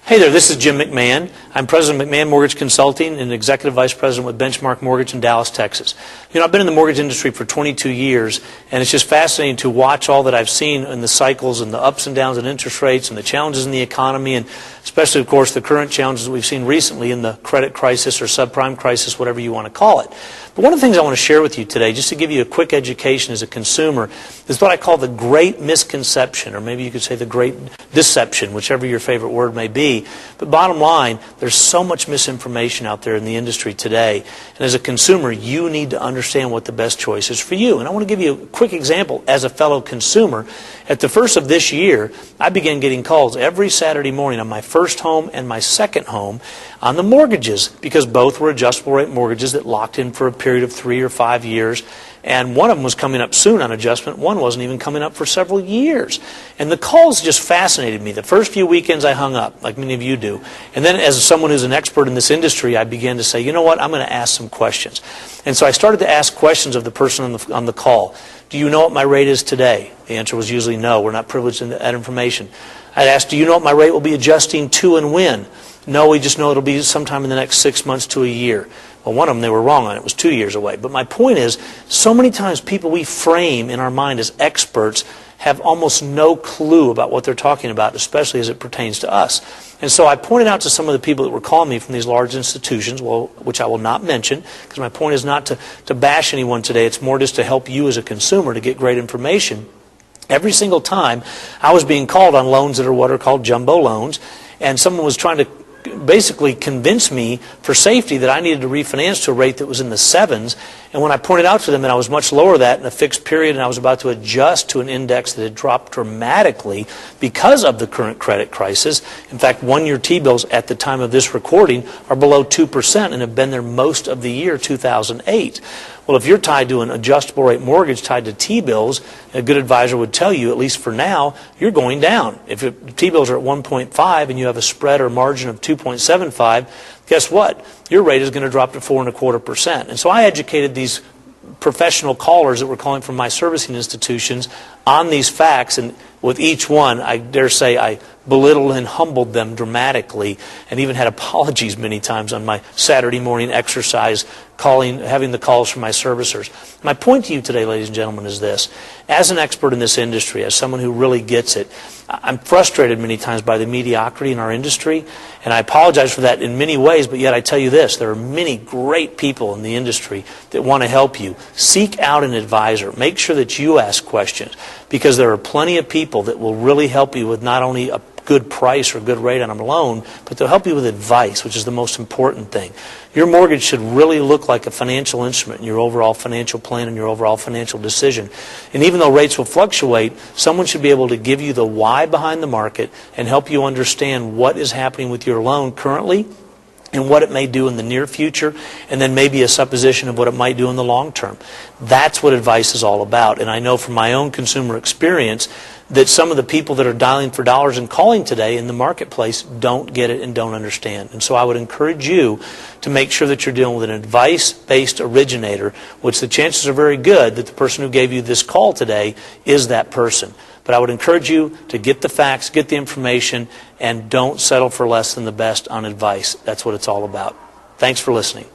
Hey there, this is Jim McMahon. I'm President of McMahon Mortgage Consulting and Executive Vice President with Benchmark Mortgage in Dallas, Texas. You know, I've been in the mortgage industry for 22 years, and it's just fascinating to watch all that I've seen in the cycles and the ups and downs in interest rates and the challenges in the economy, and especially, of course, the current challenges that we've seen recently in the credit crisis or subprime crisis, whatever you want to call it. But one of the things I want to share with you today, just to give you a quick education as a consumer, is what I call the great misconception, or maybe you could say the great deception, whichever your favorite word may be. But bottom line, there's so much misinformation out there in the industry today. And as a consumer, you need to understand what the best choice is for you. And I want to give you a quick example as a fellow consumer. At the first of this year, I began getting calls every Saturday morning on my first home and my second home on the mortgages, because both were adjustable rate mortgages that locked in for a period of 3 or 5 years. And one of them was coming up soon on adjustment. One wasn't even coming up for several years. And the calls just fascinated me. The first few weekends I hung up, like many of you do. And then as someone who's an expert in this industry, I began to say, you know what, I'm going to ask some questions. And so I started to ask questions of the person on the call. Do you know what my rate is today? The answer was usually no. We're not privileged in that information. I'd ask, do you know what my rate will be adjusting to and when? No, we just know it'll be sometime in the next 6 months to a year. Well, one of them they were wrong on. It was 2 years away. But my point is, so many times people we frame in our mind as experts have almost no clue about what they're talking about, especially as it pertains to us. And so I pointed out to some of the people that were calling me from these large institutions, which I will not mention, because my point is not to bash anyone today. It's more just to help you as a consumer to get great information. Every single time I was being called on loans that are what are called jumbo loans, and someone was trying to basically convinced me for safety that I needed to refinance to a rate that was in the 7s. And when I pointed out to them that I was much lower than that in a fixed period and I was about to adjust to an index that had dropped dramatically because of the current credit crisis. In fact, 1-year T-bills at the time of this recording are below 2% and have been there most of the year 2008. Well, if you're tied to an adjustable rate mortgage tied to T-bills, a good advisor would tell you, at least for now, you're going down. If T-bills are at 1.5 and you have a spread or margin of 2.75, guess what? Your rate is going to drop to 4.25%. And so I educated these professional callers that were calling from my servicing institutions on these facts, and with each one, I dare say I belittled and humbled them dramatically, and even had apologies many times on my Saturday morning exercise, having the calls from my servicers. My point to you today, ladies and gentlemen, is this. As an expert in this industry, as someone who really gets it, I'm frustrated many times by the mediocrity in our industry, and I apologize for that in many ways, but yet I tell you this, there are many great people in the industry that want to help you. Seek out an advisor. Make sure that you ask questions, because there are plenty of people that will really help you with not only a good price or good rate on a loan, but they'll help you with advice, which is the most important thing. Your mortgage should really look like a financial instrument in your overall financial plan and your overall financial decision. And even though rates will fluctuate, someone should be able to give you the why behind the market and help you understand what is happening with your loan currently and what it may do in the near future, and then maybe a supposition of what it might do in the long term. That's what advice is all about. And I know from my own consumer experience that some of the people that are dialing for dollars and calling today in the marketplace don't get it and don't understand. And so I would encourage you to make sure that you're dealing with an advice-based originator, which the chances are very good that the person who gave you this call today is that person. But I would encourage you to get the facts, get the information, and don't settle for less than the best on advice. That's what it's all about. Thanks for listening.